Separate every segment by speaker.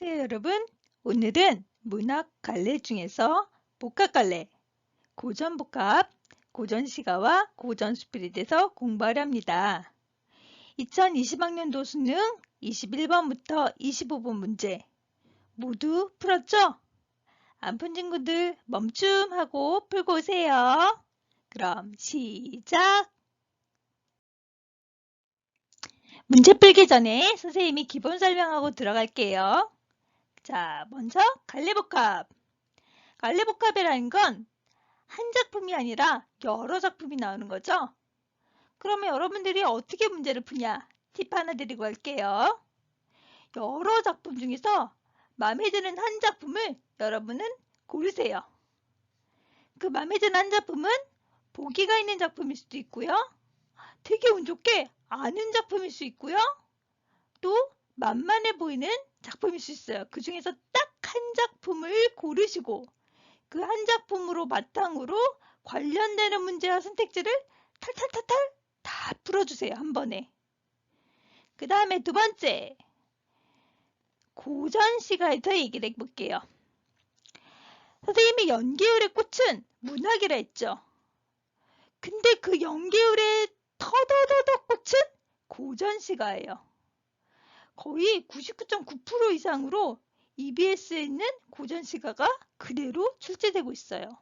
Speaker 1: 네, 여러분. 오늘은 문학 갈래 중에서 복합 갈래, 고전복합, 고전시가와 고전수필에 대해서 공부를 합니다. 2020학년도 수능 21번부터 25번 문제 모두 풀었죠? 안 푼 친구들 멈춤하고 풀고 오세요. 그럼 시작! 문제 풀기 전에 선생님이 기본 설명하고 들어갈게요. 자, 먼저 갈래복합. 갈래복합이라는 건 한 작품이 아니라 여러 작품이 나오는 거죠. 그러면 여러분들이 어떻게 문제를 푸냐? 팁 하나 드리고 갈게요. 여러 작품 중에서 마음에 드는 한 작품을 여러분은 고르세요. 그 마음에 드는 한 작품은 보기가 있는 작품일 수도 있고요. 되게 운 좋게 아는 작품일 수 있고요. 또 만만해 보이는 작품일 수 있어요. 그 중에서 딱 한 작품을 고르시고 그 한 작품으로 바탕으로 관련되는 문제와 선택지를 탈탈탈탈 다 풀어주세요. 한 번에. 그 다음에 두 번째, 고전시가에 대해 얘기를 해볼게요. 선생님이 연계율의 꽃은 문학이라 했죠. 근데 그 연계율의 터더더더 꽃은 고전시가예요. 거의 99.9% 이상으로 EBS에 있는 고전시가가 그대로 출제되고 있어요.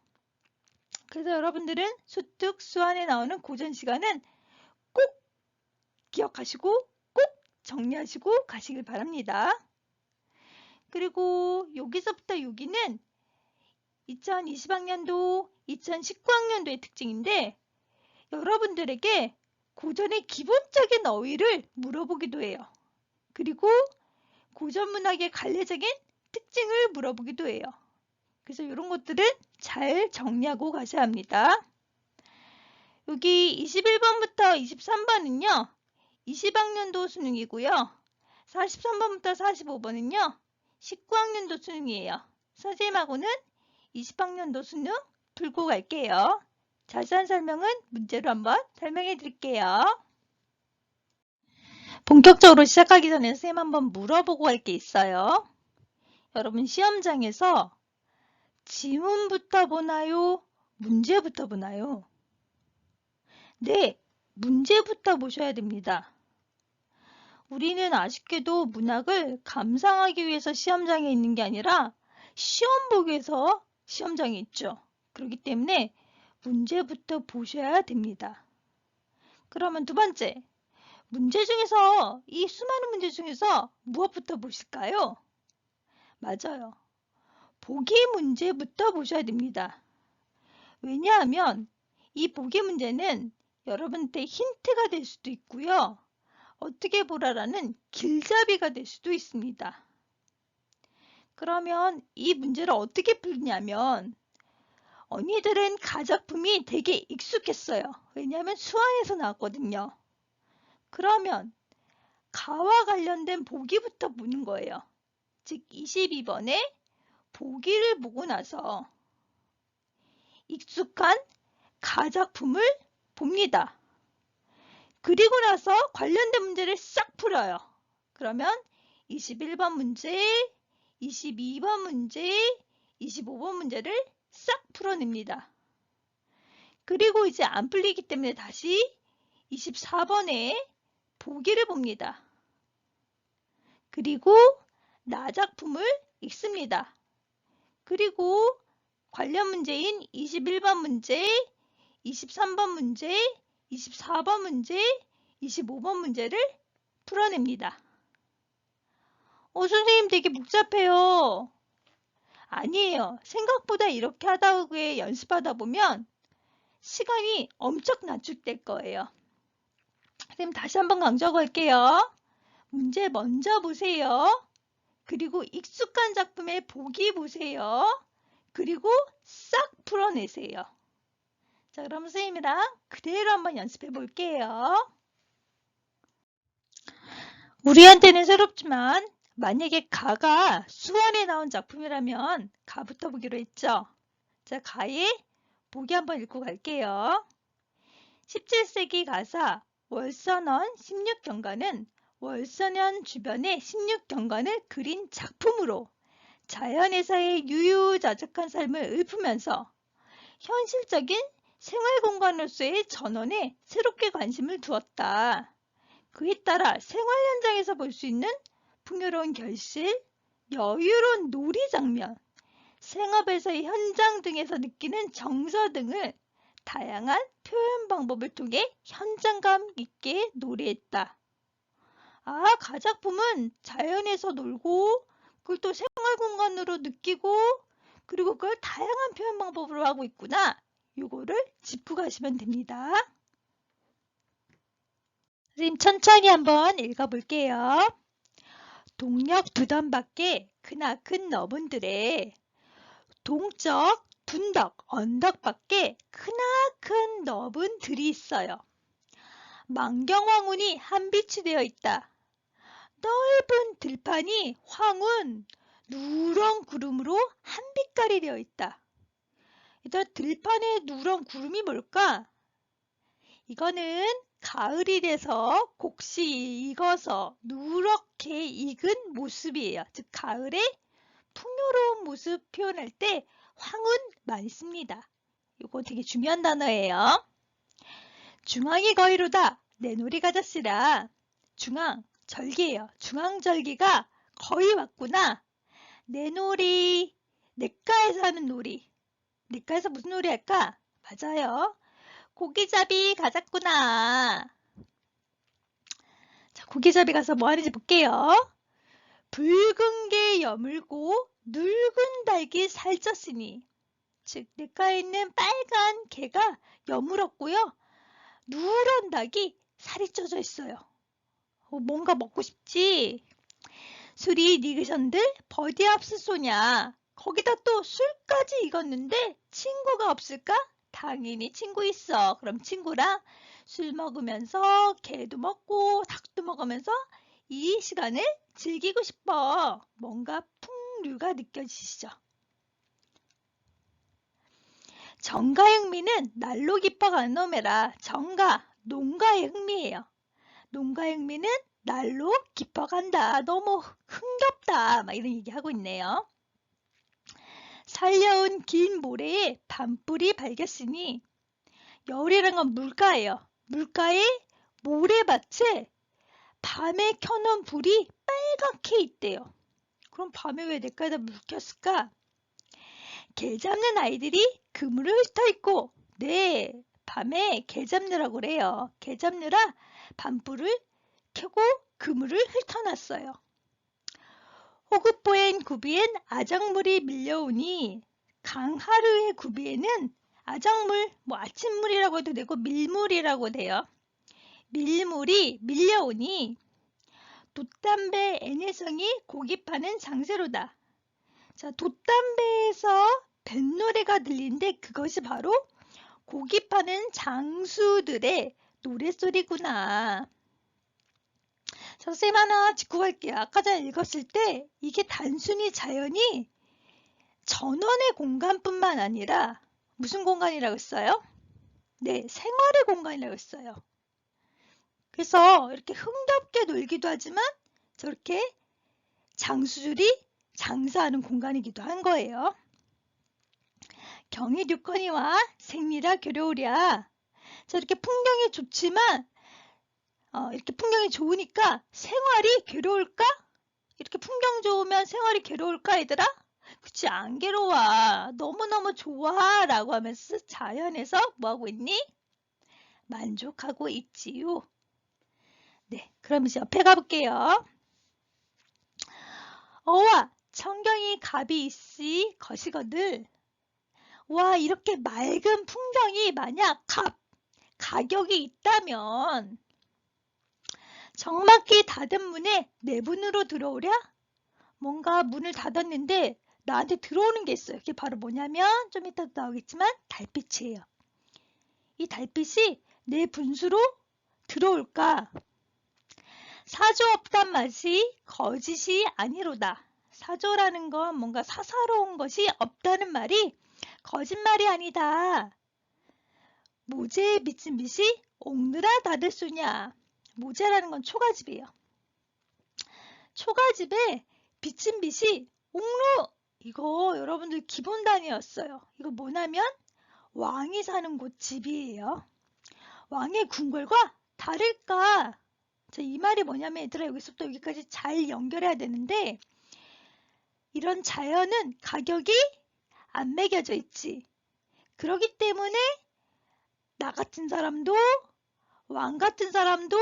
Speaker 1: 그래서 여러분들은 수특, 수안에 나오는 고전시가는 꼭 기억하시고 꼭 정리하시고 가시길 바랍니다. 그리고 여기서부터 여기는 2020학년도, 2019학년도의 특징인데 여러분들에게 고전의 기본적인 어휘를 물어보기도 해요. 그리고 고전문학의 갈래적인 특징을 물어보기도 해요. 그래서 이런 것들은 잘 정리하고 가셔야 합니다. 여기 21번부터 23번은요. 20학년도 수능이고요. 43번부터 45번은요. 19학년도 수능이에요. 선생님하고는 20학년도 수능 풀고 갈게요. 자세한 설명은 문제로 한번 설명해 드릴게요. 본격적으로 시작하기 전에 선생님 한번 물어보고 갈 게 있어요. 여러분 시험장에서 지문부터 보나요? 문제부터 보나요? 네, 문제부터 보셔야 됩니다. 우리는 아쉽게도 문학을 감상하기 위해서 시험장에 있는 게 아니라 시험 보기 위해서 시험장에 있죠. 그렇기 때문에 문제부터 보셔야 됩니다. 그러면 두 번째, 문제 중에서 이 수많은 문제 중에서 무엇부터 보실까요? 맞아요. 보기 문제부터 보셔야 됩니다. 왜냐하면 이 보기 문제는 여러분한테 힌트가 될 수도 있고요. 어떻게 보라라는 길잡이가 될 수도 있습니다. 그러면 이 문제를 어떻게 풀냐면 언니들은 가작품이 되게 익숙했어요. 왜냐하면 수안에서 나왔거든요. 그러면 가와 관련된 보기부터 보는 거예요. 즉 22번에 보기를 보고 나서 익숙한 가작품을 봅니다. 그리고 나서 관련된 문제를 싹 풀어요. 그러면 21번 문제, 22번 문제, 25번 문제를 싹 풀어냅니다. 그리고 이제 안 풀리기 때문에 다시 24번에 보기를 봅니다. 그리고 나작품을 읽습니다. 그리고 관련 문제인 21번 문제, 23번 문제, 24번 문제, 25번 문제를 풀어냅니다. 선생님 되게 복잡해요. 아니에요. 생각보다 이렇게 하다 후에 연습하다 보면 시간이 엄청 단축될 거예요. 선생님 다시 한번 강조하고 할게요. 문제 먼저 보세요. 그리고 익숙한 작품의 보기 보세요. 그리고 싹 풀어내세요. 자, 그럼 선생님이랑 그대로 한번 연습해 볼게요. 우리한테는 새롭지만 만약에 가가 수원에 나온 작품이라면 가부터 보기로 했죠. 자, 가의 보기 한번 읽고 갈게요. 17세기 가사 월선원 16경가는 월서년 주변의 16경관을 그린 작품으로 자연에서의 유유자적한 삶을 읊으면서 현실적인 생활공간으로서의 전원에 새롭게 관심을 두었다. 그에 따라 생활 현장에서 볼 수 있는 풍요로운 결실, 여유로운 놀이 장면, 생업에서의 현장 등에서 느끼는 정서 등을 다양한 표현 방법을 통해 현장감 있게 노래했다. 가작품은 자연에서 놀고 그걸 또 생활 공간으로 느끼고 그리고 그걸 다양한 표현 방법으로 하고 있구나. 요거를 짚고 가시면 됩니다. 선생님 천천히 한번 읽어볼게요. 동력 두던 밖에 크나큰 너분들에 동적, 둔덕, 언덕 밖에 크나큰 너분 들이 있어요. 만경황운이 한빛이 되어 있다. 넓은 들판이 황운, 누런 구름으로 한빛깔이 되어 있다. 일단 들판에 누런 구름이 뭘까? 이거는 가을이 돼서 곡시 익어서 누렇게 익은 모습이에요. 즉 가을에 풍요로운 모습 표현할 때 황운 많이 씁니다. 이거 되게 중요한 단어예요. 중앙이 거의로다. 내 놀이 가졌으라. 중앙, 절기예요. 중앙절기가 거의 왔구나. 내 놀이, 내과에서 하는 놀이. 내과에서 무슨 놀이 할까? 맞아요. 고기잡이 가졌구나. 자, 고기잡이 가서 뭐 하는지 볼게요. 붉은 게 여물고 늙은 닭이 살쪘으니 즉 내과에 있는 빨간 개가 여물었고요. 누런 닭이 살이 쪄져 있어요. 뭔가 먹고 싶지? 술이 니그선들 버디 합스소냐. 거기다 또 술까지 익었는데 친구가 없을까? 당연히 친구 있어. 그럼 친구랑 술 먹으면서 개도 먹고 닭도 먹으면서 이 시간을 즐기고 싶어. 뭔가 풍류가 느껴지시죠? 정가의 흥미는 날로 깊어가는 놈에라. 정가, 농가의 흥미예요. 농가의 흥미는 날로 깊어간다. 너무 흥겹다. 막 이런 얘기하고 있네요. 살려온 긴 모래에 밤불이 밝았으니 열이란 건 물가예요. 물가에 모래밭에 밤에 켜놓은 불이 빨갛게 있대요. 그럼 밤에 왜 내과에다 물 켰을까? 개 잡는 아이들이 그물을 훑어있고 네, 밤에 개 잡느라고 그래요. 개 잡느라 밤불을 켜고 그물을 훑어놨어요. 호급보엔 구비엔 아작물이 밀려오니 강하루의 구비에는 아작물, 뭐 아침물이라고 해도 되고 밀물이라고 돼요. 밀물이 밀려오니 돛담배 애내성이 고기 파는 장세로다. 자, 돛담배에서 뱃노래가 들리는데 그것이 바로 고기 파는 장수들의 노랫소리구나. 선생님 하나 짚고 갈게요. 아까 전에 읽었을 때 이게 단순히 자연이 전원의 공간뿐만 아니라 무슨 공간이라고 했어요? 네, 생활의 공간이라고 했어요. 그래서 이렇게 흥겹게 놀기도 하지만 저렇게 장수들이 장사하는 공간이기도 한 거예요. 경이 듀거니와 생리라 겨려우랴. 자, 이렇게 풍경이 좋지만 이렇게 풍경이 좋으니까 생활이 괴로울까? 이렇게 풍경 좋으면 생활이 괴로울까 얘들아? 그치 안 괴로워. 너무너무 좋아 라고 하면서 자연에서 뭐하고 있니? 만족하고 있지요. 네, 그럼 이제 옆에 가볼게요. 어와 청경이 갑이 있으 것이거늘. 와 이렇게 맑은 풍경이 만약 가격이 있다면 정막히 닫은 문에 내분으로 들어오랴? 뭔가 문을 닫았는데 나한테 들어오는 게 있어요. 그게 바로 뭐냐면 좀 이따 나오겠지만 달빛이에요. 이 달빛이 내 분수로 들어올까? 사조 없단 맛이 거짓이 아니로다. 사조라는 건 뭔가 사사로운 것이 없다는 말이 거짓말이 아니다. 모제에 비친 빛이 옥느라 닫을 수냐. 모제라는 건 초가집이에요. 초가집에 비친 빛이 옥루! 이거 여러분들 기본 단위였어요. 이거 뭐냐면 왕이 사는 곳 집이에요. 왕의 궁궐과 다를까? 자, 이 말이 뭐냐면 얘들아 여기서부터 여기까지 잘 연결해야 되는데 이런 자연은 가격이 안 매겨져 있지. 그렇기 때문에 나 같은 사람도 왕 같은 사람도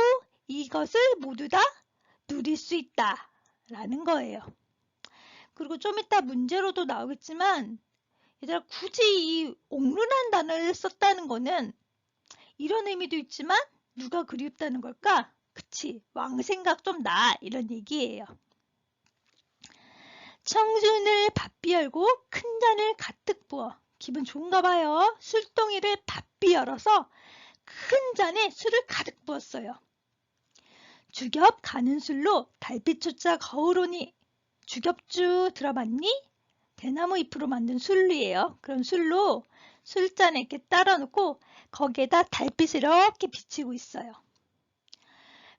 Speaker 1: 이것을 모두 다 누릴 수 있다 라는 거예요. 그리고 좀 이따 문제로도 나오겠지만 얘들아 굳이 이 옥루란 단어를 썼다는 거는 이런 의미도 있지만 누가 그리웠다는 걸까? 그치, 왕 생각 좀 나 이런 얘기예요. 청준을 바삐 열고 큰 잔을 가득 부어. 기분 좋은가 봐요. 술동이를 바삐 열어서 큰 잔에 술을 가득 부었어요. 주겹 가는 술로 달빛조차 거울오니. 주겹주 들어봤니? 대나무 잎으로 만든 술이에요. 그런 술로 술잔에 이렇게 따라 놓고 거기에다 달빛을 이렇게 비치고 있어요.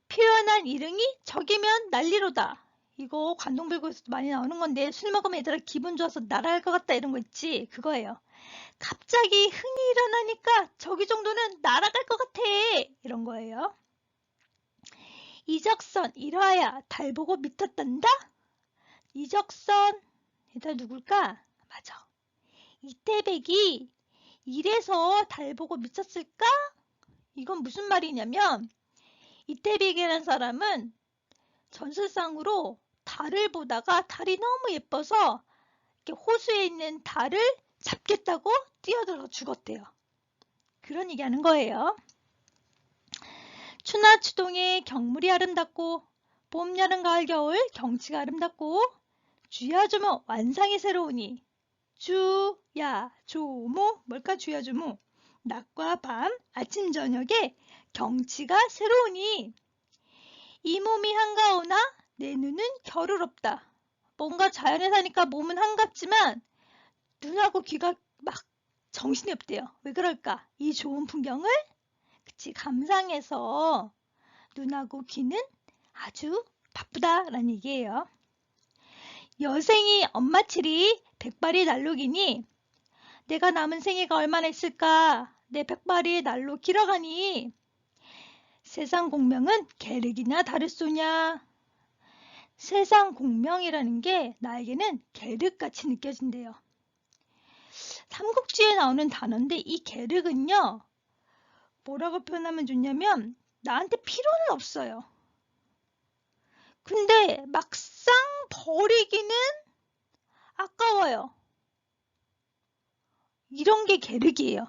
Speaker 1: 표현한 일흥이 저기면 난리로다. 이거 관동불고에서도 많이 나오는 건데 술 먹으면 얘들아 기분 좋아서 날아갈 것 같다 이런 거 있지? 그거예요. 갑자기 흥이 일어나니까 저기 정도는 날아갈 것 같아 이런 거예요. 이적선 이러하야 달 보고 미쳤단다? 이적선 얘들아 누굴까? 맞아. 이태백이 이래서 달 보고 미쳤을까? 이건 무슨 말이냐면 이태백이라는 사람은 전설상으로 달을 보다가 달이 너무 예뻐서 이렇게 호수에 있는 달을 잡겠다고 뛰어들어 죽었대요. 그런 얘기하는 거예요. 추나 추동의 경물이 아름답고 봄, 여름, 가을, 겨울 경치가 아름답고 주야 조모 완상이 새로우니 주야 조모 뭘까 주야 조모 낮과 밤 아침 저녁에 경치가 새로우니 이 몸이 한가오나 내 눈은 겨루럽다. 뭔가 자연에 사니까 몸은 한갑지만 눈하고 귀가 막 정신이 없대요. 왜 그럴까? 이 좋은 풍경을 그치 감상해서 눈하고 귀는 아주 바쁘다라는 얘기예요. 여생이 엄마칠이 백발이 난로기니 내가 남은 생애가 얼마나 있을까? 내 백발이 날로 길어가니 세상 공명은 계륵이나 다를소냐? 세상 공명이라는 게 나에게는 계륵같이 느껴진대요. 삼국지에 나오는 단어인데 이 계륵은요. 뭐라고 표현하면 좋냐면 나한테 필요는 없어요. 근데 막상 버리기는 아까워요. 이런 게 계륵이에요.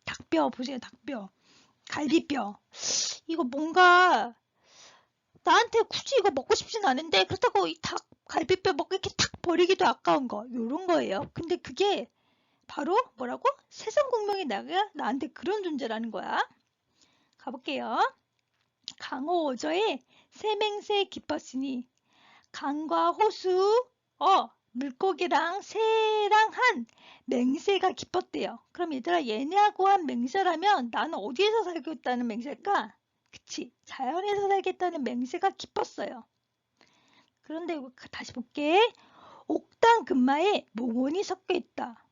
Speaker 1: 닭뼈 보세요. 닭뼈. 갈비뼈. 이거 뭔가 나한테 굳이 이거 먹고 싶진 않은데 그렇다고 이 닭 갈비뼈 먹고 이렇게 탁 버리기도 아까운 거 요런 거예요. 근데 그게 바로 뭐라고? 세상 공명이 나한테 그런 존재라는 거야. 가볼게요. 강호오저에 새맹새 깊었으니 강과 호수, 물고기랑 새랑 한 맹세가 깊었대요. 그럼 얘들아 얘네하고 한 맹세라면 나는 어디에서 살겠다는 맹세일까? 그치, 자연에서 살겠다는 맹세가 깊었어요. 그런데 다시 볼게. 옥당금마에 몽원이 섞여 있다.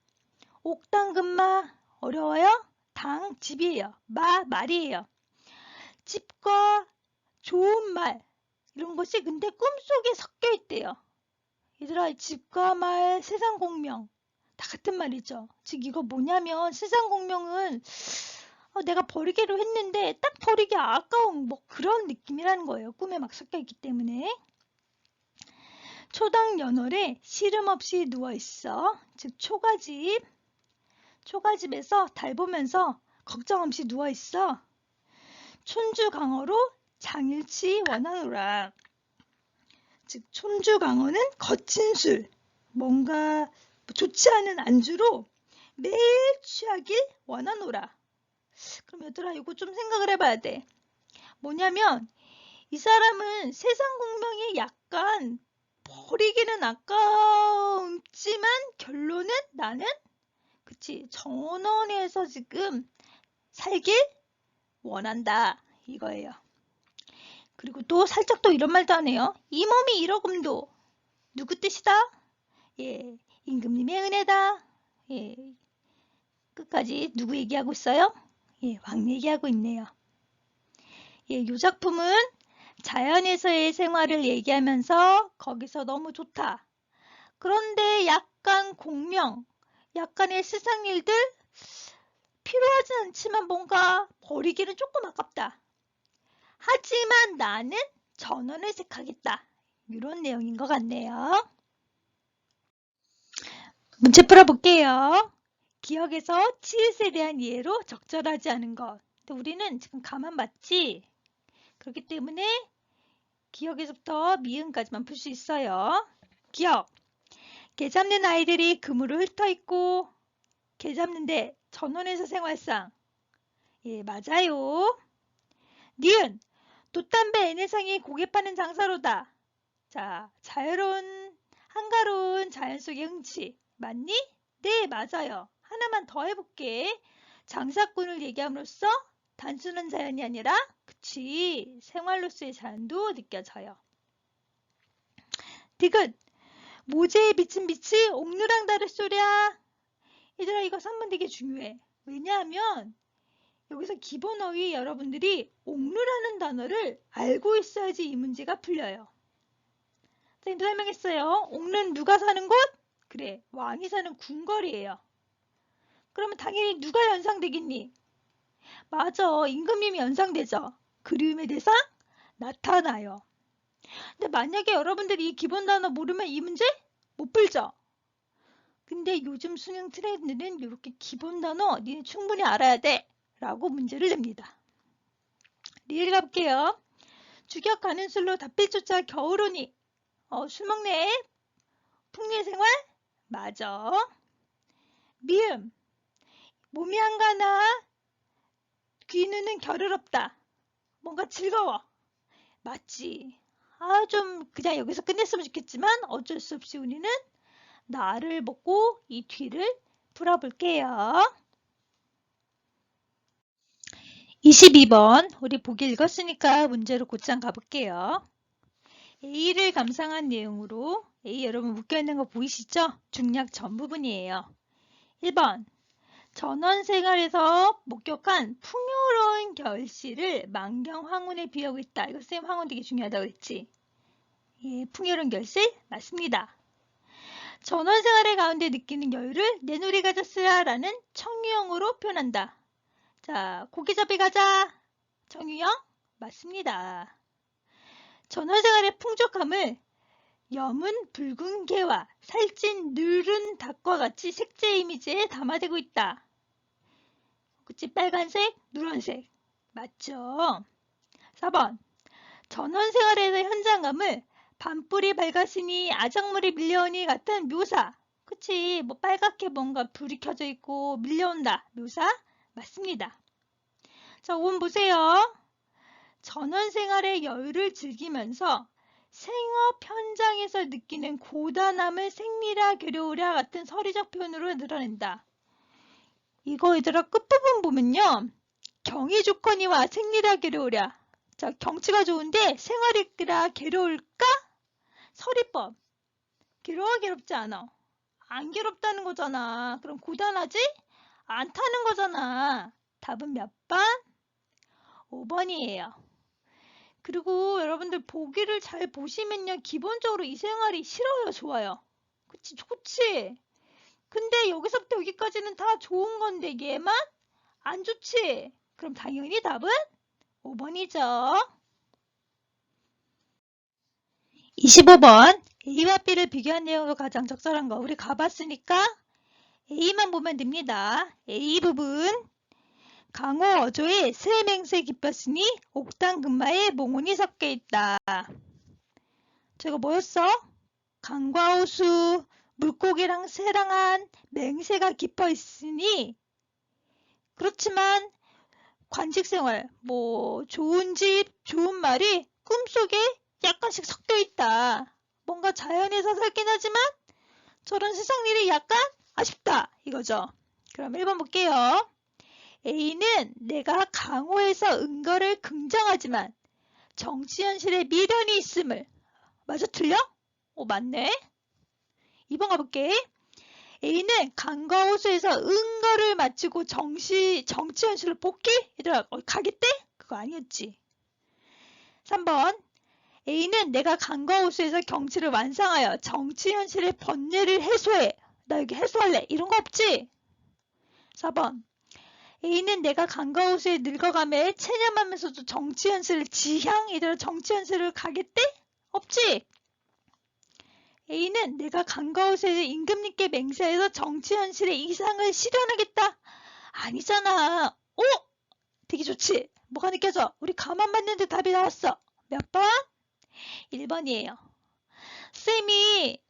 Speaker 1: 옥당금마 어려워요? 당 집이에요. 말이에요. 집과 좋은 말 이런 것이 근데 꿈속에 섞여 있대요. 얘들아 집과 말 세상 공명 다 같은 말이죠. 즉 이거 뭐냐면 세상 공명은 내가 버리기로 했는데 딱 버리기 아까운 뭐 그런 느낌이라는 거예요. 꿈에 막 섞여 있기 때문에. 초당 연월에 시름 없이 누워있어. 즉 초가집에서 달 보면서 걱정 없이 누워있어. 촌주강어로 장일치 원하노라. 즉 촌주강어는 거친 술, 뭔가 좋지 않은 안주로 매일 취하길 원하노라. 그럼 얘들아 이거 좀 생각을 해봐야 돼. 뭐냐면 이 사람은 세상 공명이 약간 버리기는 아까웠지만 결론은 나는 그치 정원에서 지금 살길 원한다 이거예요. 그리고 또 살짝 또 이런 말도 하네요. 이 몸이 이러금도 누구 뜻이다? 예, 임금님의 은혜다. 예, 끝까지 누구 얘기하고 있어요? 예, 왕 얘기하고 있네요. 예, 이 작품은 자연에서의 생활을 얘기하면서 거기서 너무 좋다. 그런데 약간 공명, 약간의 세상 일들 필요하지 않지만 뭔가 버리기는 조금 아깝다. 하지만 나는 전원을 택하겠다. 이런 내용인 것 같네요. 문제 풀어볼게요. 기억에서 치읓에 대한 이해로 적절하지 않은 것. 근데 우리는 지금 가만 봤지? 그렇기 때문에 기억에서부터 미음까지만 풀 수 있어요. 기억. 개 잡는 아이들이 그물을 훑어있고 개 잡는데 전원에서 생활상. 예, 맞아요. 니은. 돛담배 애네상이 고개 파는 장사로다. 자, 자유로운 한가로운 자연 속의 흥치. 맞니? 네, 맞아요. 하나만 더 해볼게. 장사꾼을 얘기함으로써 단순한 자연이 아니라 그치, 생활로서의 자연도 느껴져요. 디귿. 모재에 비친 빛이 옥누랑다를 쏘랴. 얘들아, 이거 3번 되게 중요해. 왜냐하면 여기서 기본 어휘 여러분들이 옥루라는 단어를 알고 있어야지 이 문제가 풀려요. 선생님 설명했어요. 옥루는 누가 사는 곳? 그래, 왕이 사는 궁궐이에요. 그러면 당연히 누가 연상되겠니? 맞아, 임금님이 연상되죠. 그리움의 대상? 나타나요. 근데 만약에 여러분들이 이 기본 단어 모르면 이 문제 못 풀죠? 근데 요즘 수능 트렌드는 이렇게 기본 단어 니네 충분히 알아야 돼 라고 문제를 냅니다. 리을 가볼게요. 주격 가는 술로 닷빛 쫓아 겨울 오니. 술 먹네. 풍류의 생활? 맞아. 미음. 몸이 한가나 귀누는 겨를없다. 뭔가 즐거워. 맞지. 좀 그냥 여기서 끝냈으면 좋겠지만 어쩔 수 없이 우리는 나를 먹고 이 뒤를 풀어볼게요. 22번 우리 보기 읽었으니까 문제로 곧장 가볼게요. A를 감상한 내용으로 A 여러분 묶여있는 거 보이시죠? 중략 전 부분이에요. 1번 전원생활에서 목격한 풍요로운 결실을 만경 황혼에 비하고 있다. 이거 쌤 황혼 되게 중요하다고 했지? 예, 풍요로운 결실? 맞습니다. 전원생활의 가운데 느끼는 여유를 내 눈이 가졌으라 라는 청유형으로 표현한다. 자, 고기잡이 가자. 청유형? 맞습니다. 전원생활의 풍족함을 염은 붉은 개와 살찐 누른 닭과 같이 색채 이미지에 담아내고 있다. 그치? 빨간색, 누런색. 맞죠? 4번. 전원생활에서 현장감을 밤불이 밝았으니 아작물이 밀려오니 같은 묘사. 그치? 뭐 빨갛게 뭔가 불이 켜져 있고 밀려온다. 묘사? 맞습니다. 자, 5번 보세요. 전원생활의 여유를 즐기면서 생업 현장에서 느끼는 고단함을 생리라 괴로우랴 같은 서리적 표현으로 드러낸다. 이거 얘들아 끝부분 보면요. 경이 좋거니와 생리라 괴로우랴. 자, 경치가 좋은데 생활이라 괴로울까? 서리법. 괴롭지 않아. 안 괴롭다는 거잖아. 그럼 고단하지? 않다는 거잖아. 답은 몇 번? 5번이에요. 그리고 여러분들 보기를 잘 보시면요. 기본적으로 이 생활이 싫어요, 좋아요? 그치, 좋지? 근데 여기서부터 여기까지는 다 좋은 건데 얘만 안 좋지? 그럼 당연히 답은 5번이죠. 25번 A와 B를 비교한 내용으로 가장 적절한 거 우리 가봤으니까 A만 보면 됩니다. A 부분 강호 어조에 스해맹세 깊었으니 옥당 금마에 몽운이 섞여 있다. 저거 뭐였어? 강과 호수, 물고기랑 새랑한 맹세가 깊어 있으니 그렇지만 관직생활, 뭐 좋은 집, 좋은 말이 꿈속에 약간씩 섞여 있다. 뭔가 자연에서 살긴 하지만 저런 세상 일이 약간 아쉽다 이거죠. 그럼 1번 볼게요. A는 내가 강호에서 은거를 긍정하지만 정치 현실에 미련이 있음을. 맞아, 틀려? 맞네. 2번 가볼게. A는 강과 호수에서 응거를 마치고 정치 현실로 복귀? 얘들아, 가겠대? 그거 아니었지. 3번. A는 내가 강과 호수에서 경치를 완성하여 정치 현실의 번뇌를 해소해. 나 여기 해소할래. 이런 거 없지? 4번. A는 내가 강과 호수에 늙어가며 체념하면서도 정치 현실을 지향? 얘들아, 정치 현실을 가겠대? 없지? A는 내가 강과 호수에서 임금님께 맹세해서 정치 현실의 이상을 실현하겠다. 아니잖아. 되게 좋지? 뭐가 느껴져? 우리 가만 봤는데 답이 나왔어. 몇 번? 1번이에요. 쌤이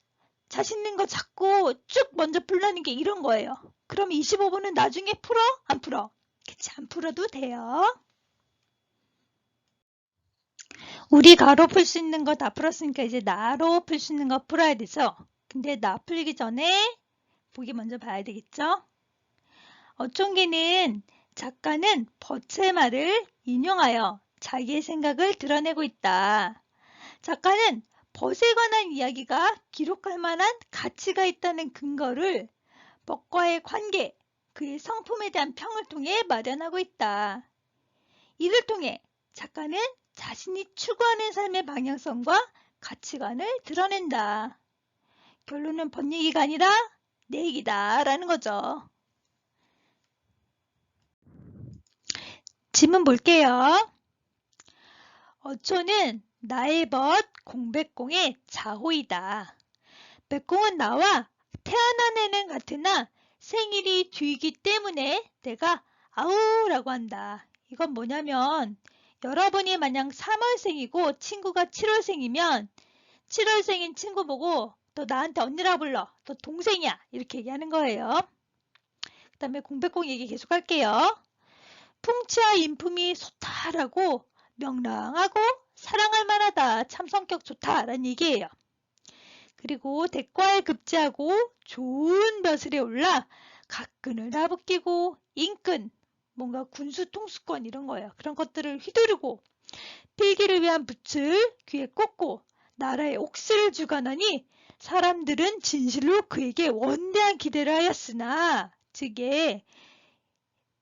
Speaker 1: 자신 있는 거 잡고 쭉 먼저 풀라는 게 이런 거예요. 그럼 25번은 나중에 풀어? 안 풀어? 그치, 안 풀어도 돼요. 우리 가로 풀 수 있는 거 다 풀었으니까 이제 나로 풀 수 있는 거 풀어야 되죠. 근데 나 풀기 전에 보기 먼저 봐야 되겠죠. 어촌계는 작가는 벗의 말을 인용하여 자기의 생각을 드러내고 있다. 작가는 벗에 관한 이야기가 기록할 만한 가치가 있다는 근거를 벗과의 관계, 그의 성품에 대한 평을 통해 마련하고 있다. 이를 통해 작가는 자신이 추구하는 삶의 방향성과 가치관을 드러낸다. 결론은 벗 얘기가 아니라 내 얘기다 라는 거죠. 질문 볼게요. 어촌은 나의 벗 공백공의 자호이다. 백공은 나와 태어난 해는 같으나 생일이 뒤이기 때문에 내가 아우라고 한다. 이건 뭐냐면 여러분이 만약 3월생이고 친구가 7월생이면 7월생인 친구 보고 너 나한테 언니라 불러. 너 동생이야. 이렇게 얘기하는 거예요. 그 다음에 공백공 얘기 계속 할게요. 풍치와 인품이 좋다라고 명랑하고 사랑할 만하다. 참 성격 좋다라는 얘기예요. 그리고 대과에 급제하고 좋은 벼슬에 올라 각근을 나붙기고 인근, 뭔가 군수 통수권 이런 거예요. 그런 것들을 휘두르고 필기를 위한 붓을 귀에 꽂고 나라에 옥슬을 주관하니 사람들은 진실로 그에게 원대한 기대를 하였으나 즉에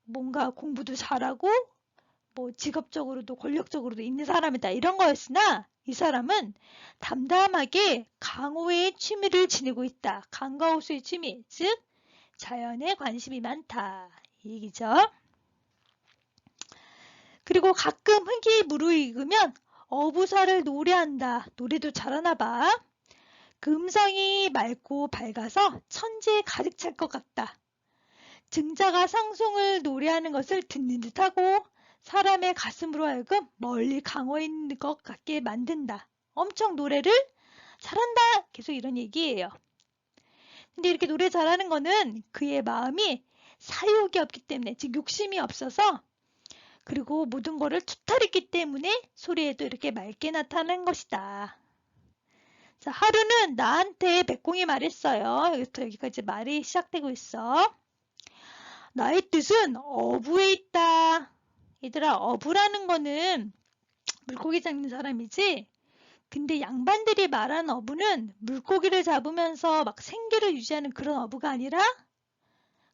Speaker 1: 뭔가 공부도 잘하고 뭐 직업적으로도 권력적으로도 있는 사람이다 이런 거였으나 이 사람은 담담하게 강호의 취미를 지니고 있다. 강과 호수의 취미, 즉 자연에 관심이 많다. 이 얘기죠. 그리고 가끔 흙이 무르익으면 어부사를 노래한다. 노래도 잘하나 봐. 그 음성이 맑고 밝아서 천지에 가득 찰 것 같다. 증자가 상송을 노래하는 것을 듣는 듯하고 사람의 가슴으로 하여금 멀리 강호에 있는 것 같게 만든다. 엄청 노래를 잘한다. 계속 이런 얘기예요. 근데 이렇게 노래 잘하는 거는 그의 마음이 사욕이 없기 때문에, 즉 욕심이 없어서, 그리고 모든 거를 투탈했기 때문에 소리에도 이렇게 맑게 나타나는 것이다. 자, 하루는 나한테 백공이 말했어요. 여기부터 여기까지 말이 시작되고 있어. 나의 뜻은 어부에 있다. 얘들아, 어부라는 거는 물고기 잡는 사람이지. 근데 양반들이 말하는 어부는 물고기를 잡으면서 막 생계를 유지하는 그런 어부가 아니라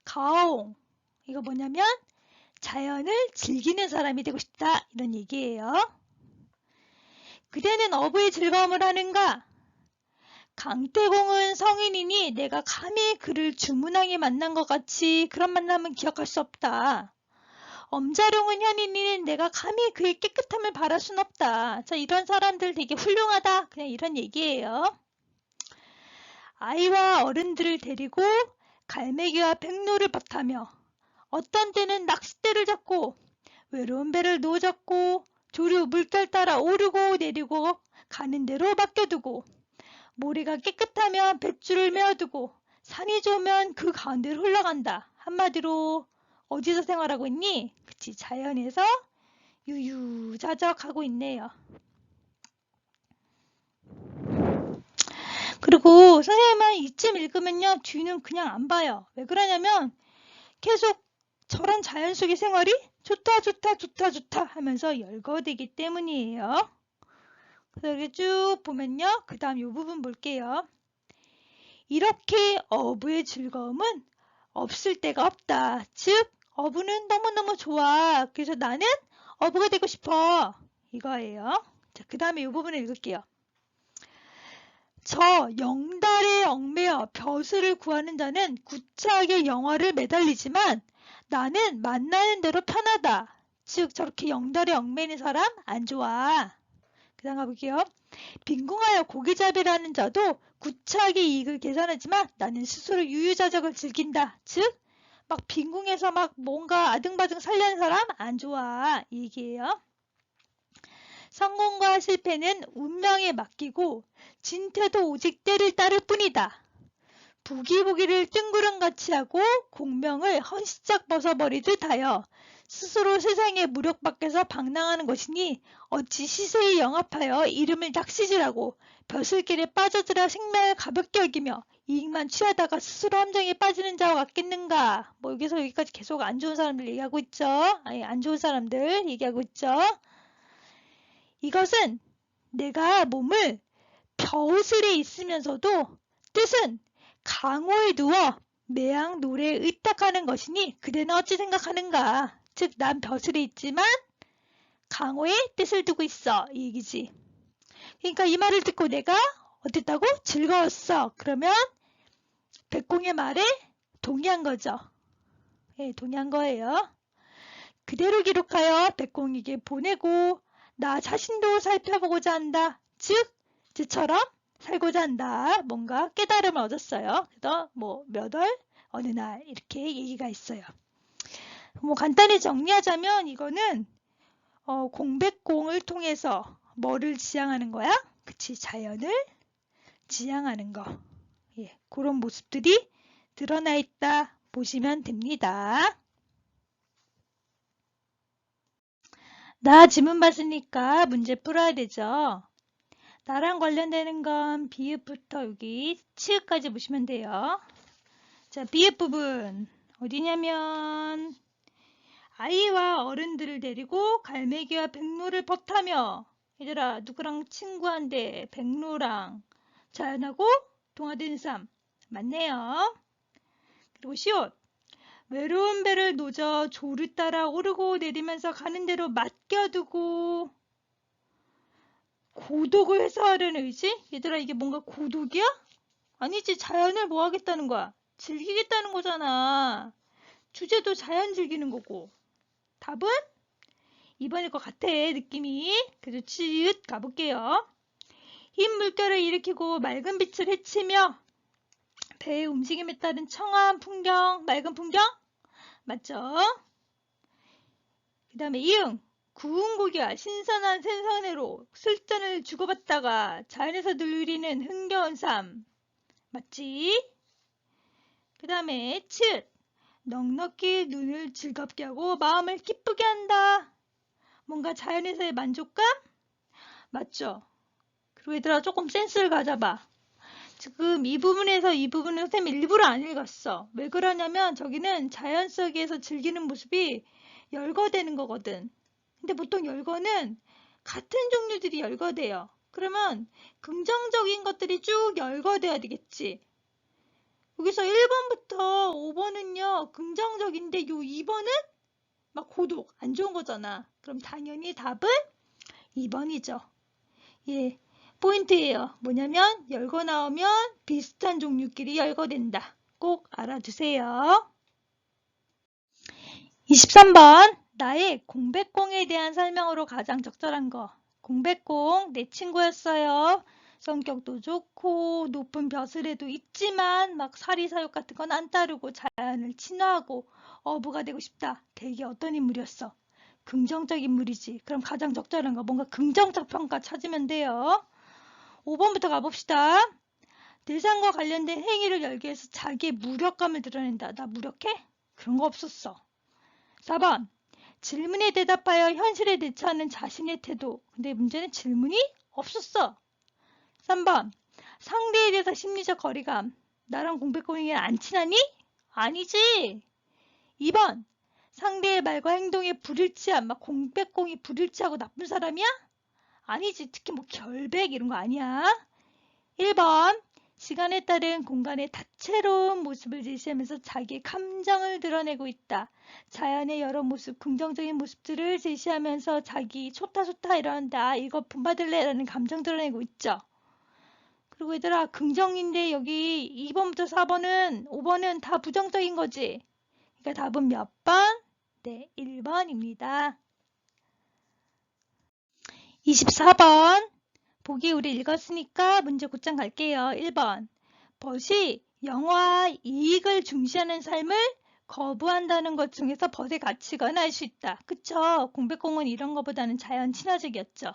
Speaker 1: 가옹. 이거 뭐냐면 자연을 즐기는 사람이 되고 싶다. 이런 얘기예요. 그대는 어부의 즐거움을 하는가? 강태공은 성인이니 내가 감히 그를 주문왕에 만난 것 같이 그런 만남은 기억할 수 없다. 엄자룡은 현인이니 내가 감히 그의 깨끗함을 바랄 순 없다. 자, 이런 사람들 되게 훌륭하다. 그냥 이런 얘기예요. 아이와 어른들을 데리고 갈매기와 백로를 벗하며 어떤 때는 낚싯대를 잡고 외로운 배를 노젓고 조류 물결 따라 오르고 내리고 가는 대로 맡겨두고 모래가 깨끗하면 뱃줄을 메어두고 산이 좋으면 그 가운데로 흘러간다. 한마디로 어디서 생활하고 있니? 그치, 자연에서 유유자적하고 있네요. 그리고 선생님은 이쯤 읽으면요, 뒤는 그냥 안 봐요. 왜 그러냐면 계속 저런 자연 속의 생활이 좋다 좋다 좋다 좋다 하면서 열거되기 때문이에요. 그래서 이렇게 쭉 보면요. 그 다음 이 부분 볼게요. 이렇게 어부의 즐거움은 없을 데가 없다. 즉, 어부는 너무너무 좋아. 그래서 나는 어부가 되고 싶어. 이거예요. 자, 그 다음에 이 부분을 읽을게요. 저 영달에 얽매여 벼슬을 구하는 자는 구차하게 영화를 매달리지만 나는 만나는 대로 편하다. 즉 저렇게 영달에 얽매이는 사람 안 좋아. 그 다음 가볼게요. 빈궁하여 고기잡이라는 자도 구차하게 이익을 계산하지만 나는 스스로 유유자적을 즐긴다. 즉 막 빈궁해서 막 뭔가 아등바등 살려는 사람 안 좋아. 이 얘기예요. 성공과 실패는 운명에 맡기고 진퇴도 오직 때를 따를 뿐이다. 부기부기를 뜬구름같이 하고 공명을 헌시짝 벗어버리듯 하여 스스로 세상의 무력 밖에서 방랑하는 것이니 어찌 시세에 영합하여 이름을 낚시질하고 벼슬길에 빠져들어 생명을 가볍게 여기며 이익만 취하다가 스스로 함정에 빠지는 자와 같겠는가. 뭐 여기서 여기까지 계속 안 좋은 사람들 얘기하고 있죠. 아니 안 좋은 사람들 얘기하고 있죠. 이것은 내가 몸을 벼슬에 있으면서도 뜻은 강호에 누워 매양 노래에 의탁하는 것이니 그대는 어찌 생각하는가. 즉 난 벼슬에 있지만 강호에 뜻을 두고 있어. 이 얘기지. 그러니까 이 말을 듣고 내가 어땠다고? 즐거웠어. 그러면 백공의 말에 동의한 거죠. 예, 동의한 거예요. 그대로 기록하여 백공에게 보내고 나 자신도 살펴보고자 한다. 즉 즈처럼 살고자 한다. 뭔가 깨달음을 얻었어요. 그래서 뭐 몇 월 어느 날 이렇게 얘기가 있어요. 뭐 간단히 정리하자면 이거는 공백공을 통해서 뭐를 지향하는 거야? 그치, 자연을 지향하는 거. 예, 그런 모습들이 드러나 있다 보시면 됩니다. 나 지문 봤으니까 문제 풀어야 되죠. 나랑 관련되는 건 비읍부터 여기 치읍까지 보시면 돼요. 자, 비읍 부분 어디냐면 아이와 어른들을 데리고 갈매기와 백로를 법타며 얘들아 누구랑 친구한데 백로랑 자연하고 동화된 삶 맞네요. 그리고 시옷 외로운 배를 노져 조를 따라 오르고 내리면서 가는 대로 맡겨두고 고독을 해소하려는 의지? 얘들아 이게 뭔가 고독이야? 아니지 자연을 뭐 하겠다는 거야? 즐기겠다는 거잖아. 주제도 자연 즐기는 거고. 답은 2번일 것 같아 느낌이. 그래서 치읓 가볼게요. 흰 물결을 일으키고 맑은 빛을 헤치며 배의 움직임에 따른 청아한 풍경, 맑은 풍경? 맞죠? 그 다음에 이응 구운 고기와 신선한 생선회로 술잔을 주고받다가 자연에서 누리는 흥겨운 삶 맞지? 그 다음에 치읓 넉넉히 눈을 즐겁게 하고 마음을 기쁘게 한다. 뭔가 자연에서의 만족감? 맞죠? 그리고 얘들아 조금 센스를 가져봐. 지금 이 부분에서 이 부분은 선생님이 일부러 안 읽었어. 왜 그러냐면 저기는 자연 속에서 즐기는 모습이 열거되는 거거든. 근데 보통 열거는 같은 종류들이 열거돼요. 그러면 긍정적인 것들이 쭉 열거돼야 되겠지. 여기서 1번부터 5번은요 긍정적인데 요 2번은 막 고독 안 좋은 거잖아. 그럼 당연히 답은 2번이죠. 예, 포인트예요. 뭐냐면 열거 나오면 비슷한 종류끼리 열거된다. 꼭 알아두세요. 23번 나의 공백공에 대한 설명으로 가장 적절한 거. 공백공 내 친구였어요. 성격도 좋고 높은 벼슬에도 있지만 막 사리사욕 같은 건 안 따르고 자연을 친화하고 어부가 되고 싶다. 대개 어떤 인물이었어? 긍정적 인물이지. 그럼 가장 적절한 거 뭔가 긍정적 평가 찾으면 돼요. 5번부터 가봅시다. 대상과 관련된 행위를 열기 위해서 자기의 무력감을 드러낸다. 나 무력해? 그런 거 없었어. 4번 질문에 대답하여 현실에 대처하는 자신의 태도. 근데 문제는 질문이 없었어. 3번 상대에 대해서 심리적 거리감. 나랑 공백공이 안 친하니? 아니지. 2번 상대의 말과 행동에 불일치함. 막 공백공이 불일치하고 나쁜 사람이야? 아니지. 특히 뭐 결백 이런 거 아니야. 1번. 시간에 따른 공간의 다채로운 모습을 제시하면서 자기의 감정을 드러내고 있다. 자연의 여러 모습, 긍정적인 모습들을 제시하면서 자기 좋다 이런다. 이거 본받을래 라는 감정 드러내고 있죠. 그리고 얘들아, 긍정인데 여기 2번부터 4번은 5번은 다 부정적인 거지. 그러니까 답은 몇 번? 네, 1번입니다. 24번. 보기 우리 읽었으니까 문제 곧장 갈게요. 1번. 벗이 영화 이익을 중시하는 삶을 거부한다는 것 중에서 벗의 가치관을 알 수 있다. 그쵸? 공백공은 이런 것보다는 자연 친화적이었죠.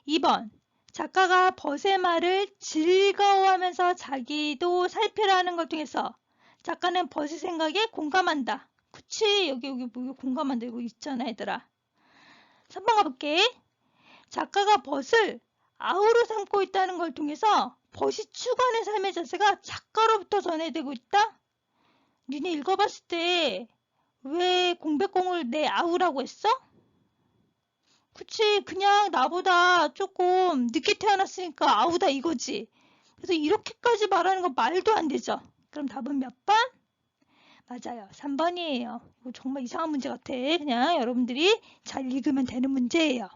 Speaker 1: 2번. 작가가 벗의 말을 즐거워하면서 자기도 살피라는 걸 통해서 작가는 벗의 생각에 공감한다. 그치? 여기 뭐 공감한다. 이거 있잖아, 얘들아. 3번 가볼게. 작가가 벗을 아우로 삼고 있다는 걸 통해서 벗이 추구하는 삶의 자세가 작가로부터 전해되고 있다? 니네 읽어봤을 때 왜 공백공을 내 아우라고 했어? 그치, 그냥 나보다 조금 늦게 태어났으니까 아우다 이거지. 그래서 이렇게까지 말하는 거 말도 안 되죠. 그럼 답은 몇 번? 맞아요. 3번이에요. 이거 정말 이상한 문제 같아. 그냥 여러분들이 잘 읽으면 되는 문제예요.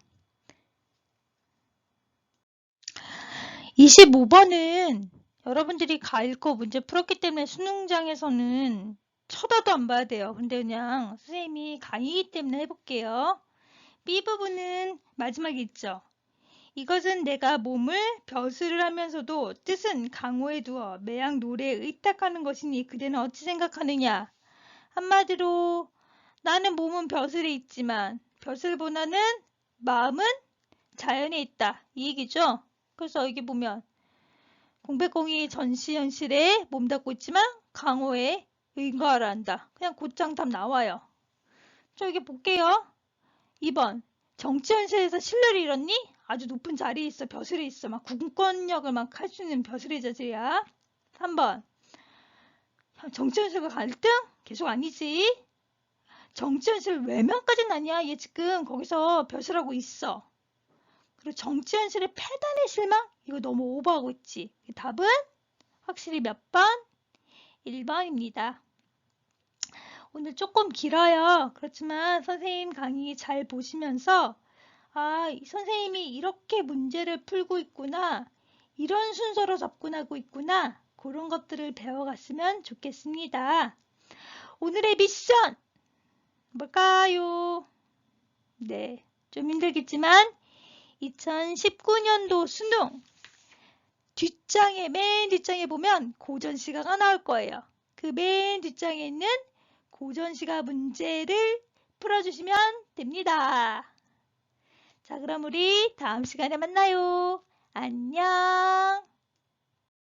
Speaker 1: 25번은 여러분들이 가 읽고 문제 풀었기 때문에 수능장에서는 쳐다도 안 봐야 돼요. 근데 그냥 선생님이 강의이기 때문에 해볼게요. B 부분은 마지막에 있죠. 이것은 내가 몸을 벼슬을 하면서도 뜻은 강호에 두어 매양 노래에 의탁하는 것이니 그대는 어찌 생각하느냐. 한마디로 나는 몸은 벼슬에 있지만 벼슬보다는 마음은 자연에 있다. 이 얘기죠. 그래서 여기 보면 공백공이 전시현실에 몸담고 있지만 강호에 의거하라 한다. 그냥 곧장 답 나와요. 저 여기 볼게요. 2번. 정치현실에서 신뢰를 잃었니? 아주 높은 자리에 있어. 벼슬에 있어. 막 군권력을 막 할 수 있는 벼슬의 자질이야. 3번. 정치현실과 갈등? 계속 아니지. 정치현실 외면까지는 아니야. 얘 지금 거기서 벼슬하고 있어. 그리고 정치현실의 패단의 실망? 이거 너무 오버하고 있지. 답은 확실히 몇 번? 1번입니다. 오늘 조금 길어요. 그렇지만 선생님 강의 잘 보시면서 선생님이 이렇게 문제를 풀고 있구나. 이런 순서로 접근하고 있구나. 그런 것들을 배워갔으면 좋겠습니다. 오늘의 미션 뭘까요? 네, 좀 힘들겠지만 2019년도 수능 맨 뒷장에 보면 고전시가가 나올 거예요. 그 맨 뒷장에 있는 고전시가 문제를 풀어주시면 됩니다. 자, 그럼 우리 다음 시간에 만나요. 안녕.